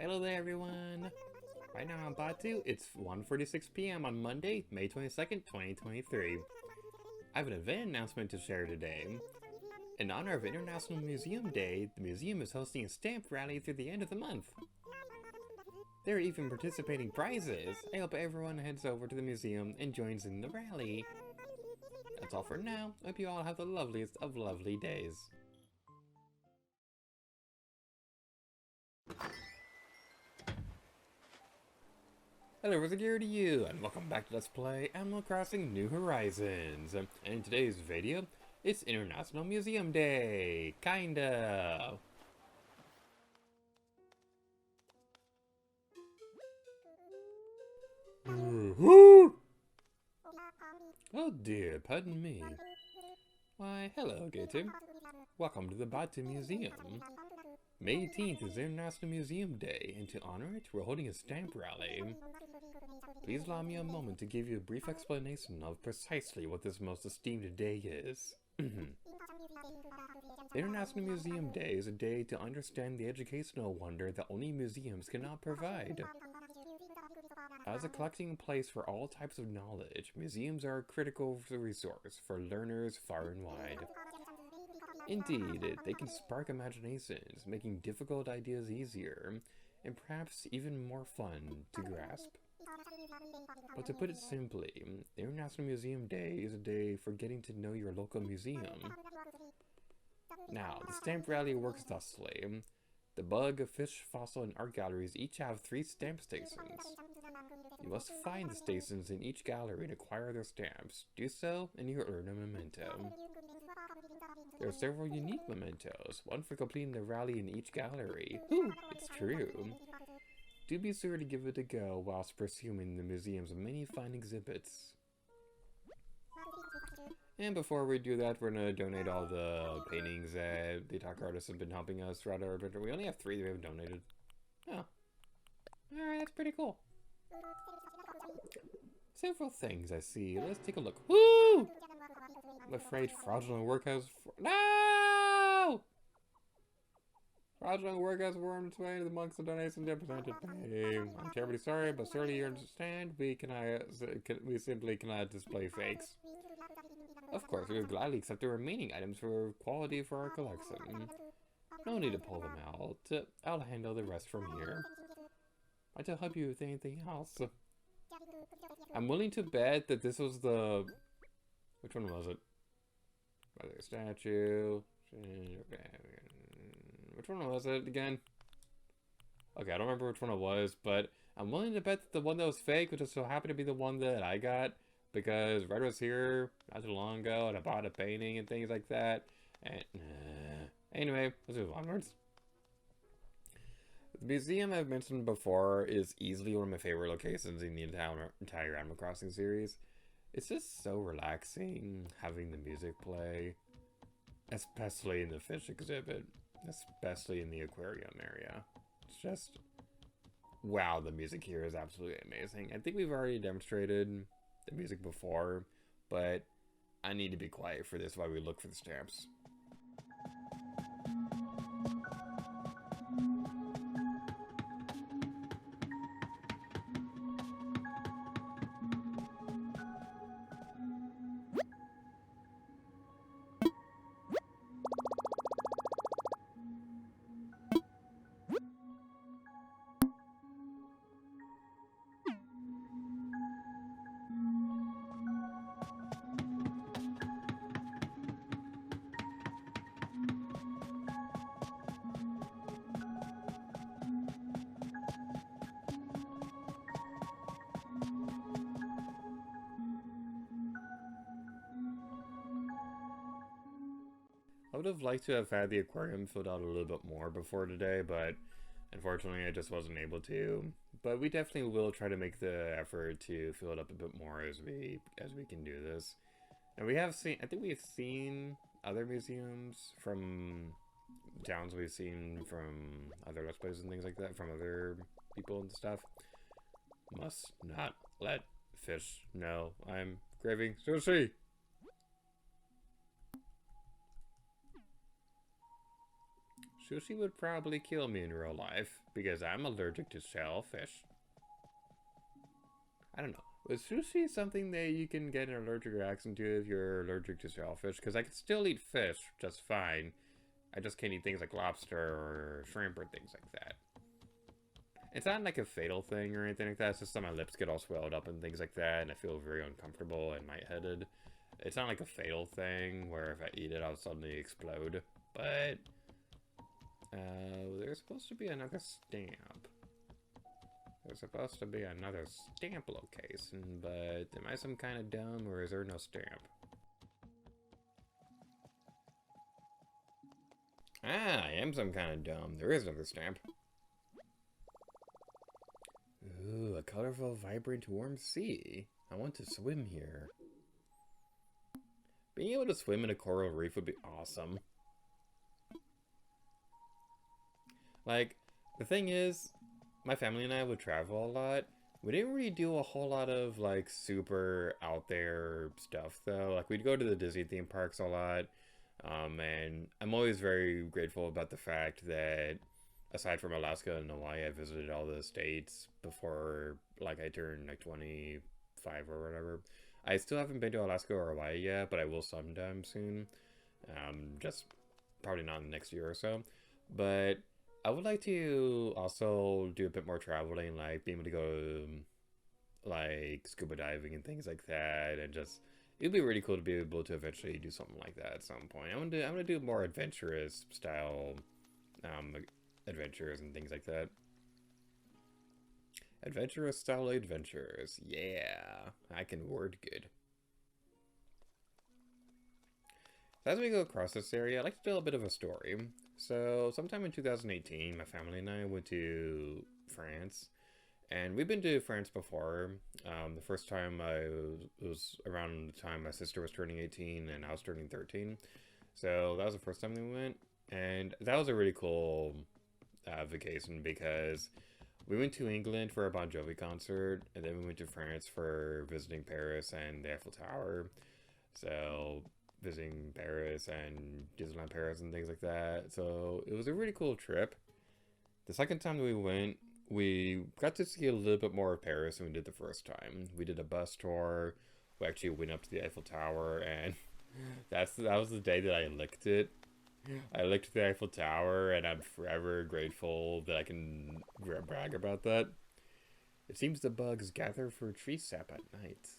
Hello there, everyone. Right now on Batu, it's 1:46 p.m. on Monday, May 22nd, 2023. I have an event announcement to share today. In honor of International Museum Day, the museum is hosting a stamp rally through the end of the month. There are even participating prizes. I hope everyone heads over to the museum and joins in the rally. That's all for now. I hope you all have the loveliest of lovely days. Hello, what's gear to you, and welcome back to Let's Play Animal Crossing New Horizons. And in today's video, it's International Museum Day, kinda. Oh dear, pardon me. Why, hello, Gator. Welcome to the Batu Museum. May 18th is International Museum Day, and to honor it, we're holding a stamp rally. Please allow me a moment to give you a brief explanation of precisely what this most esteemed day is. International Museum Day is a day to understand the educational wonder that only museums cannot provide. As a collecting place for all types of knowledge, museums are a critical resource for learners far and wide. Indeed, they can spark imaginations, making difficult ideas easier, and perhaps even more fun to grasp. But to put it simply, International Museum Day is a day for getting to know your local museum. Now, the stamp rally works thusly. The bug, fish, fossil, and art galleries each have 3 stamp stations. You must find the stations in each gallery and acquire their stamps. Do so, and you earn a memento. There are several unique mementos, one for completing the rally in each gallery. Ooh, it's true. Do be sure to give it a go whilst pursuing the museum's many fine exhibits. And before we do that, we're gonna donate all the paintings that the talk artists have been helping us throughout our adventure. We only have 3 that we have donated. Oh. Alright, that's pretty cool. Several things I see. Let's take a look. Woo! I'm afraid fraudulent work has... No! Fraudulent work has wormed its way to the monks and donations they presented. I'm terribly sorry, but surely you understand we simply cannot display fakes. Of course, we would gladly accept the remaining items for quality for our collection. No need to pull them out. I'll handle the rest from here. I to help you with anything else. I'm willing to bet that this was the... Which one was it? The statue. Which one was it again? Okay, I don't remember which one it was, but I'm willing to bet that the one that was fake would just so happen to be the one that I got, because Red was here not too long ago and I bought a painting and things like that. And anyway, let's move onwards. The museum I've mentioned before is easily one of my favorite locations in the entire Animal Crossing series. It's just so relaxing having the music play, especially in the fish exhibit, especially in the aquarium area. It's just, wow, the music here is absolutely amazing. I think we've already demonstrated the music before, but I need to be quiet for this while we look for the stamps. I would have liked to have had the aquarium filled out a little bit more before today, but unfortunately I just wasn't able to. But we definitely will try to make the effort to fill it up a bit more as we can do this. And we have seen, I think we've seen other museums from towns we've seen from other Let's Plays and things like that, from other people and stuff. Must not let fish know I'm craving sushi. Sushi would probably kill me in real life because I'm allergic to shellfish. I don't know. Was sushi something that you can get an allergic reaction to if you're allergic to shellfish? Because I can still eat fish just fine. I just can't eat things like lobster or shrimp or things like that. It's not like a fatal thing or anything like that. It's just that my lips get all swelled up and things like that, and I feel very uncomfortable and lightheaded. It's not like a fatal thing where if I eat it, I'll suddenly explode. But there's supposed to be another stamp. There's supposed to be another stamp location, but am I some kind of dumb or is there no stamp? Ah, I am some kind of dumb. There is another stamp. Ooh, a colorful, vibrant, warm sea. I want to swim here. Being able to swim in a coral reef would be awesome. Like, the thing is, my family and I would travel a lot. We didn't really do a whole lot of, like, super out there stuff, though. Like, we'd go to the Disney theme parks a lot. And I'm always very grateful about the fact that, aside from Alaska and Hawaii, I visited all the states before, like, I turned, like, 25 or whatever. I still haven't been to Alaska or Hawaii yet, but I will sometime soon. Just probably not in the next year or so. But I would like to also do a bit more traveling, like being able to go, like, scuba diving and things like that, and just it'd be really cool to be able to eventually do something like that at some point. I'm gonna do more adventurous style, adventures and things like that. Adventurous style adventures, yeah, I can word good. So as we go across this area, I'd like to tell a bit of a story. So, sometime in 2018, my family and I went to France. And we've been to France before. The first time was around the time my sister was turning 18 and I was turning 13. So, that was the first time we went. And that was a really cool vacation because we went to England for a Bon Jovi concert. And then we went to France for visiting Paris and the Eiffel Tower. So, visiting Paris and Disneyland Paris and things like that. So it was a really cool trip. The second time we went, we got to see a little bit more of Paris than we did the first time. We did a bus tour. We actually went up to the Eiffel Tower, and that was the day that I licked it. I licked the Eiffel Tower, and I'm forever grateful that I can brag about that. It seems the bugs gather for tree sap at night.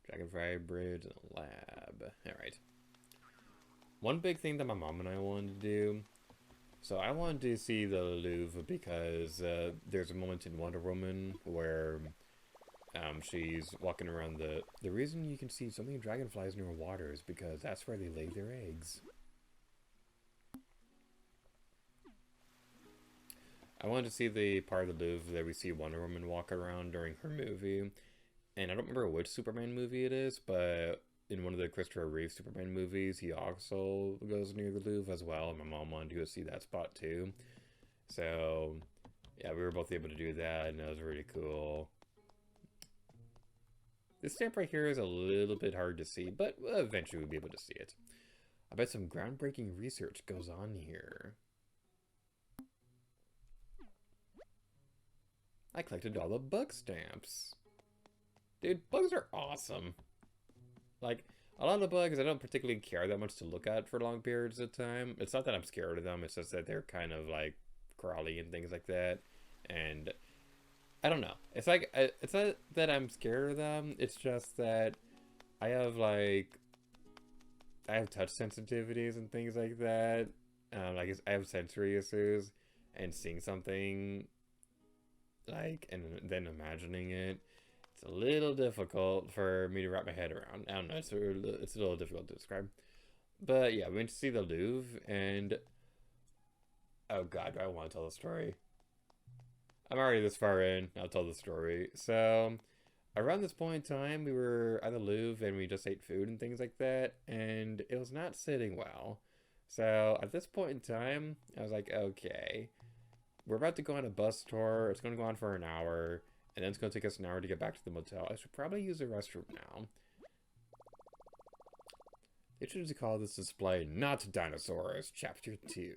Dragonfly Bridge and a lab. Alright. One big thing that my mom and I wanted to do. So I wanted to see the Louvre because there's a moment in Wonder Woman where she's walking around the reason you can see so many dragonflies near water is because that's where they lay their eggs. I wanted to see the part of the Louvre that we see Wonder Woman walk around during her movie. And I don't remember which Superman movie it is, but in one of the Christopher Reeve Superman movies, he also goes near the Louvre as well. And my mom wanted to go see that spot too. So, yeah, we were both able to do that, and that was really cool. This stamp right here is a little bit hard to see, but eventually we'll be able to see it. I bet some groundbreaking research goes on here. I collected all the bug stamps. Dude, bugs are awesome. Like, a lot of the bugs I don't particularly care that much to look at for long periods of time. It's not that I'm scared of them, it's just that they're kind of like crawly and things like that. And I don't know. It's like, it's not that I'm scared of them, it's just that I have touch sensitivities and things like that. Like, I have sensory issues, and seeing something, like, and then imagining it, it's a little difficult for me to wrap my head around. I don't know, it's a little difficult to describe. But yeah, we went to see the Louvre, and oh god, do I want to tell the story? I'm already this far in, I'll tell the story. So, around this point in time, we were at the Louvre, and we just ate food and things like that, and it was not sitting well. So, at this point in time, I was like, okay, we're about to go on a bus tour, it's going to go on for an hour, and then it's going to take us an hour to get back to the motel. I should probably use the restroom now. They should just call this display Not Dinosaurs, Chapter 2.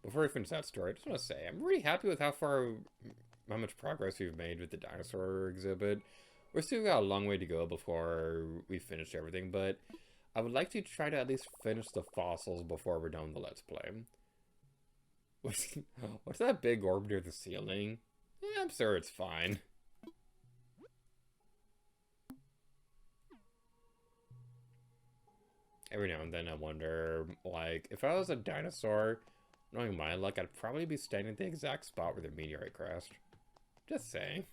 Before we finish that story, I just want to say, I'm really happy with how much progress we've made with the dinosaur exhibit. We're still got a long way to go before we finish everything, but I would like to try to at least finish the fossils before we're done with the Let's Play. What's that big orb near the ceiling? Yeah, I'm sure it's fine. Every now and then I wonder, like, if I was a dinosaur, knowing my luck, I'd probably be standing at the exact spot where the meteorite crashed. Just saying.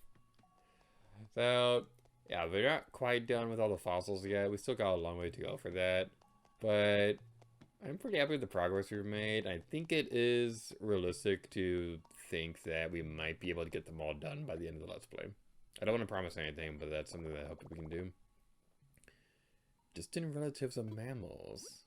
So, yeah, we're not quite done with all the fossils yet. We still got a long way to go for that. But I'm pretty happy with the progress we've made. I think it is realistic to think that we might be able to get them all done by the end of the Let's Play. I don't want to promise anything, but that's something that I hope we can do. Distant relatives of mammals.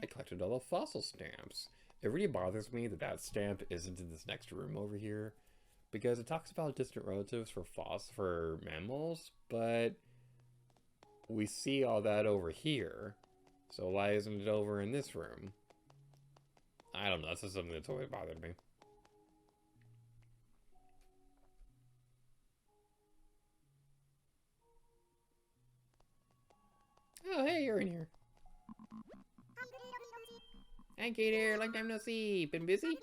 I collected all the fossil stamps. It really bothers me that that stamp isn't in this next room over here, because it talks about distant relatives for mammals, but we see all that over here. So why isn't it over in this room? I don't know. That's just something that's always bothered me. Oh, hey, you're in here. Hi, Gator. Long time no see. Been busy?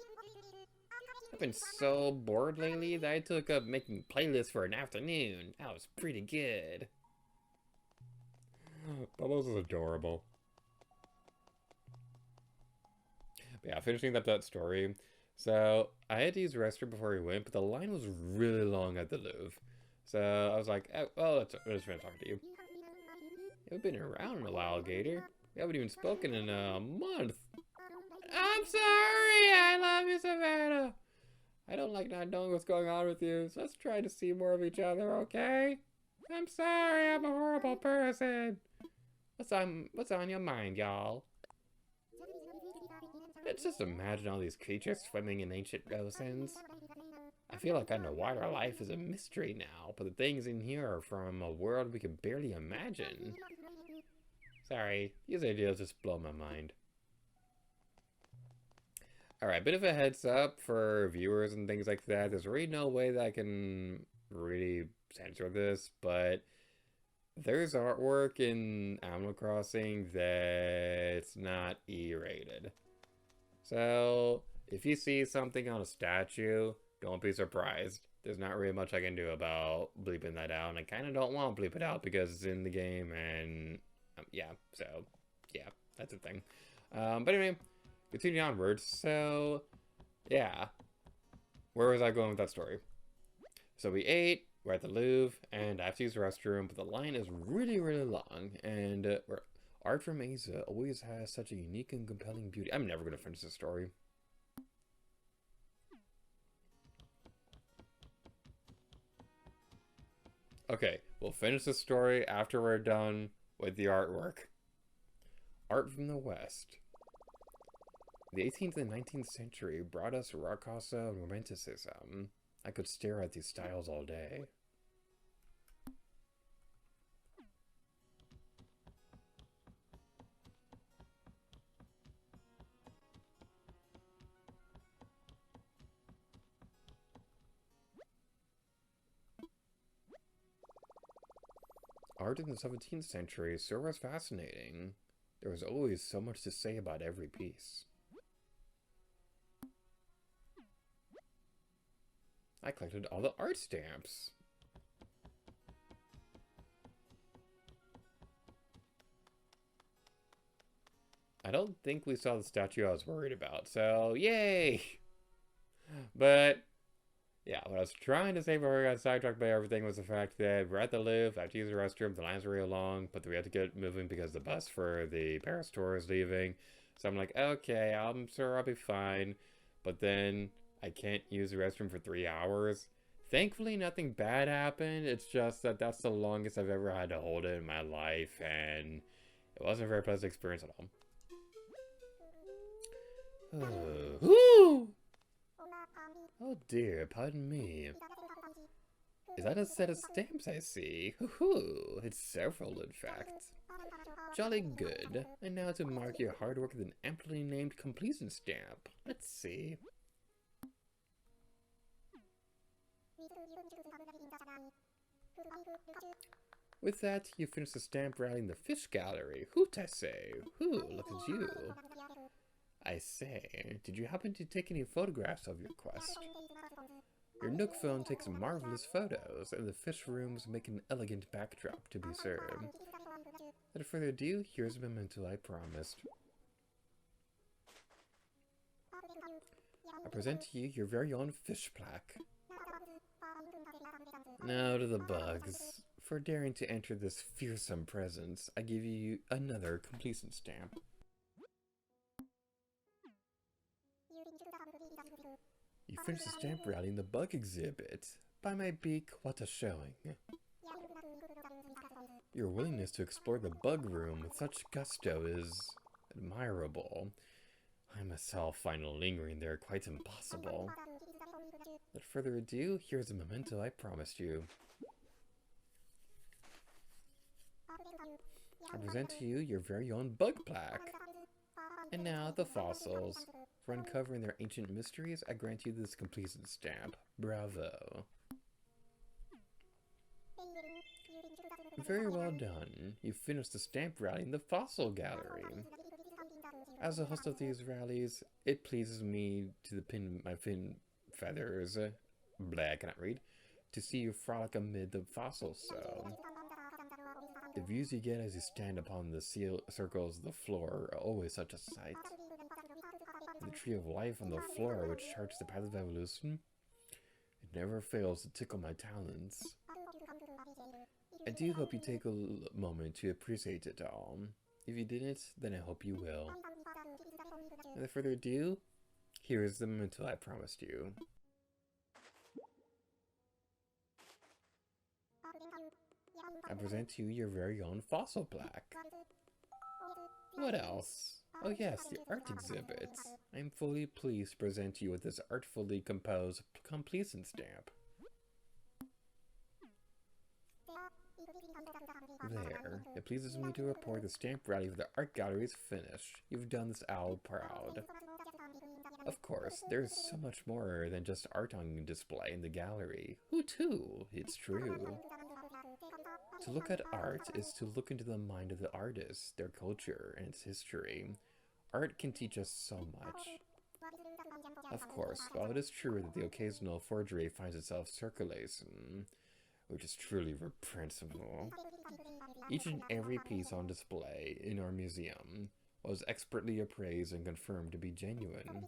I've been so bored lately that I took up making playlists for an afternoon. That was pretty good. Bubbles is adorable. But yeah, finishing up that story. So, I had to use the restroom before we went, but the line was really long at the Louvre. So, I was like, oh, well, I just want to talk to you. You've been around a while, Gator. We haven't even spoken in a month. I'm sorry! I love you, Savannah! I don't like not knowing what's going on with you, so let's try to see more of each other, okay? I'm sorry, I'm a horrible person. What's on your mind, y'all? Let's just imagine all these creatures swimming in ancient oceans. I feel like underwater life is a mystery now, but the things in here are from a world we can barely imagine. Sorry, these ideas just blow my mind. Alright, bit of a heads up for viewers and things like that. There's really no way that I can really censor this, but there's artwork in Animal Crossing that's not E-rated. So, if you see something on a statue, don't be surprised. There's not really much I can do about bleeping that out, and I kind of don't want to bleep it out because it's in the game, and yeah, so, yeah, that's the thing. But anyway, continue onwards. So, yeah, where was I going with that story? So we ate, we're at the Louvre, and I have to use the restroom, but the line is really, really long, and art from Asia always has such a unique and compelling beauty. I'm never going to finish this story. Okay, we'll finish the story after we're done with the artwork. Art from the West. The 18th and 19th century brought us Rococo and Romanticism. I could stare at these styles all day. Art in the 17th century sure was fascinating. There was always so much to say about every piece. I collected all the art stamps. I don't think we saw the statue I was worried about, so yay! But yeah, what I was trying to say before I got sidetracked by everything was the fact that we're at the Louvre, I have to use the restroom, the lines are real long, but we have to get moving because the bus for the Paris tour is leaving. So I'm like, okay, I'm sure I'll be fine. But then I can't use the restroom for 3 hours. Thankfully, nothing bad happened. It's just that that's the longest I've ever had to hold it in my life, and it wasn't a very pleasant experience at all. Oh dear, pardon me. Is that a set of stamps I see? Hoo-hoo! It's several, in fact. Jolly good. And now to mark your hard work with an amply named completion stamp. Let's see. With that, you finish the stamp rallying the fish gallery. Hoot, I say. Whoo, look at you. I say, did you happen to take any photographs of your quest? Your Nook phone takes marvelous photos, and the fish rooms make an elegant backdrop to be served. Without further ado, here's a memento I promised. I present to you your very own fish plaque. Now to the bugs. For daring to enter this fearsome presence, I give you another completion stamp. You finish the stamp rally in the bug exhibit. By my beak, what a showing. Your willingness to explore the bug room with such gusto is admirable. I myself find lingering there quite impossible. Without further ado, here's a memento I promised you. I present to you your very own bug plaque. And now the fossils. For uncovering their ancient mysteries, I grant you this completion stamp. Bravo. Very well done. You finished the stamp rally in the fossil gallery. As a host of these rallies, it pleases me to my fin feathers, blah, I cannot read, to see you frolic amid the fossils so. The views you get as you stand upon the circles of the floor are always such a sight. The tree of life on the floor which charts the path of evolution, it never fails to tickle my talons. I do hope you take a moment to appreciate it all. If you didn't, then I hope you will. Without further ado, here is the memento I promised you. I present to you your very own fossil plaque. What else? Oh yes, the art exhibit. I am fully pleased to present you with this artfully composed completion stamp. There. It pleases me to report the stamp rally for the art gallery is finished. You've done this owl proud. Of course, there's so much more than just art on display in the gallery. Hoot-hoo, it's true. To look at art is to look into the mind of the artist, their culture, and its history. Art can teach us so much. Of course, while it is true that the occasional forgery finds itself circulating, which is truly reprehensible, each and every piece on display in our museum was expertly appraised and confirmed to be genuine.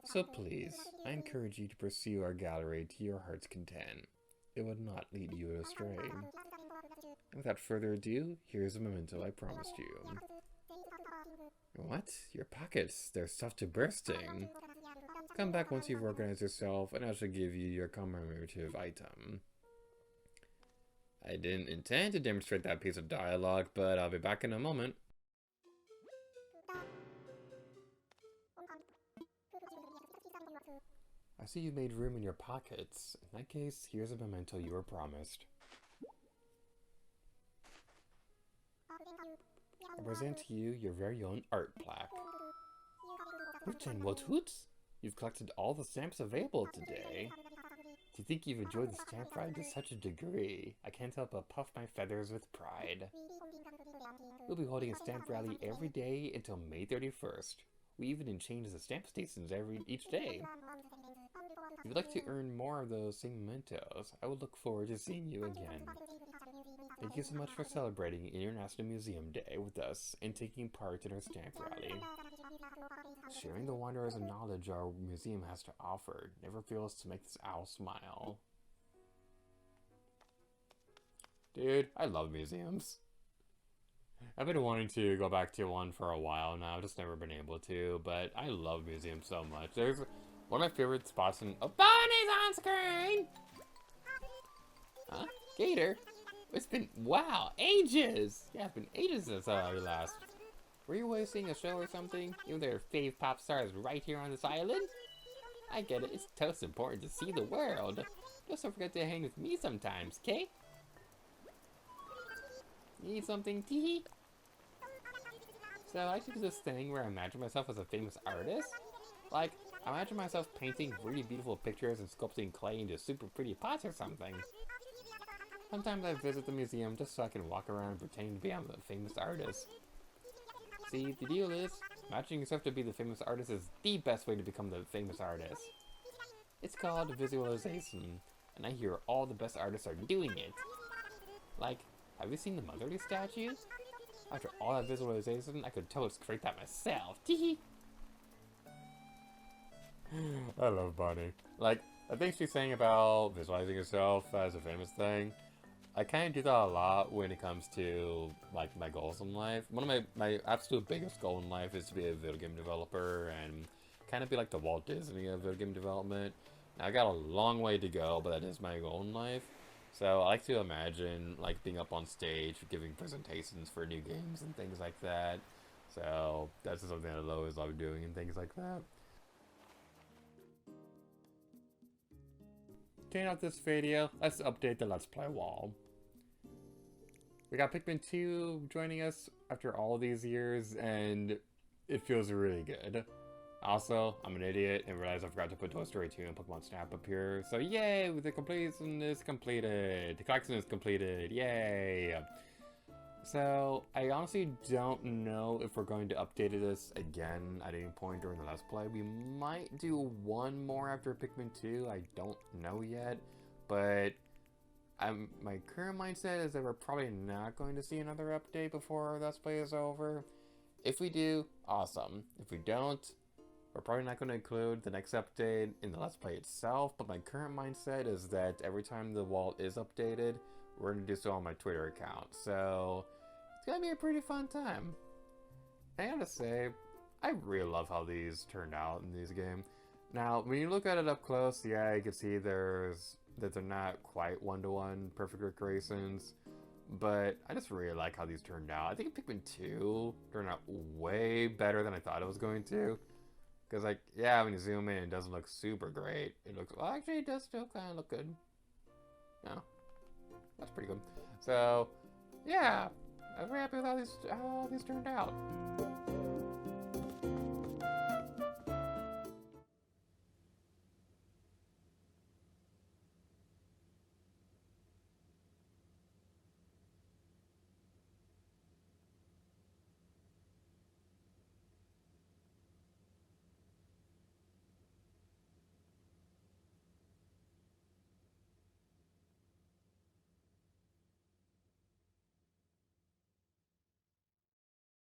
So please, I encourage you to pursue our gallery to your heart's content. It would not lead you astray. And without further ado, here's a memento I promised you. What? Your pockets, they're stuffed to bursting. Come back once you've organized yourself, and I shall give you your commemorative item. I didn't intend to demonstrate that piece of dialogue, but I'll be back in a moment. I see you made room in your pockets. In that case, here's a memento you were promised. I present to you your very own art plaque. Hoot and what hoots? You've collected all the stamps available today. To think you've enjoyed the stamp ride to such a degree, I can't help but puff my feathers with pride. We'll be holding a stamp rally every day until May 31st. We even change the stamp stations each day. If you'd like to earn more of those same mementos, I will look forward to seeing you again. Thank you so much for celebrating International Museum Day with us and taking part in our stamp rally. Sharing the wonders and knowledge our museum has to offer never fails to make this owl smile. Dude, I love museums. I've been wanting to go back to one for a while now, just never been able to, but I love museums so much. There's one of my favorite spots in— oh, Bonnie's on screen! Huh? Gator? It's been— wow, ages! Yeah, it's been ages since we last— were you away seeing a show or something? You and their fave pop stars right here on this island? I get it, it's toast important to see the world. Just don't forget to hang with me sometimes, okay? Need something, tee? So I actually do this thing where I imagine myself as a famous artist. Like, I imagine myself painting really beautiful pictures and sculpting clay into super pretty pots or something. Sometimes I visit the museum just so I can walk around and pretend to be I'm a famous artist. See, the deal is, imagining yourself to be the famous artist is the best way to become the famous artist. It's called visualization, and I hear all the best artists are doing it. Like, have you seen the Motherly statue? After all that visualization, I could totally create that myself. Teehee! I love Bonnie. Like, the things she's saying about visualizing yourself as a famous thing, I kind of do that a lot when it comes to, like, my goals in life. One of my absolute biggest goal in life is to be a video game developer and kind of be like the Walt Disney of video game development. Now, I got a long way to go, but that is my goal in life. So I like to imagine, like, being up on stage, giving presentations for new games and things like that. So that's just something I always love doing and things like that. To end out this video, let's update the Let's Play wall. We got Pikmin 2 joining us after all these years, and it feels really good. Also, I'm an idiot and realized I forgot to put Toy Story 2 and Pokemon Snap up here. So yay, the completion is completed. The collection is completed. Yay! So, I honestly don't know if we're going to update this again at any point during the Let's Play. We might do one more after Pikmin 2. I don't know yet. But my current mindset is that we're probably not going to see another update before our Let's Play is over. If we do, awesome. If we don't, we're probably not going to include the next update in the Let's Play itself, but my current mindset is that every time the wall is updated, we're going to do so on my Twitter account. So, it's going to be a pretty fun time. I gotta say, I really love how these turned out in this game. Now, when you look at it up close, yeah, you can see that they're not quite one-to-one perfect recreations. But I just really like how these turned out. I think Pikmin 2 turned out way better than I thought it was going to. Because, like, yeah, when you zoom in, it doesn't look super great. It looks, well, actually, it does still kind of look good. No, that's pretty good. So, yeah, I'm very happy with how these turned out.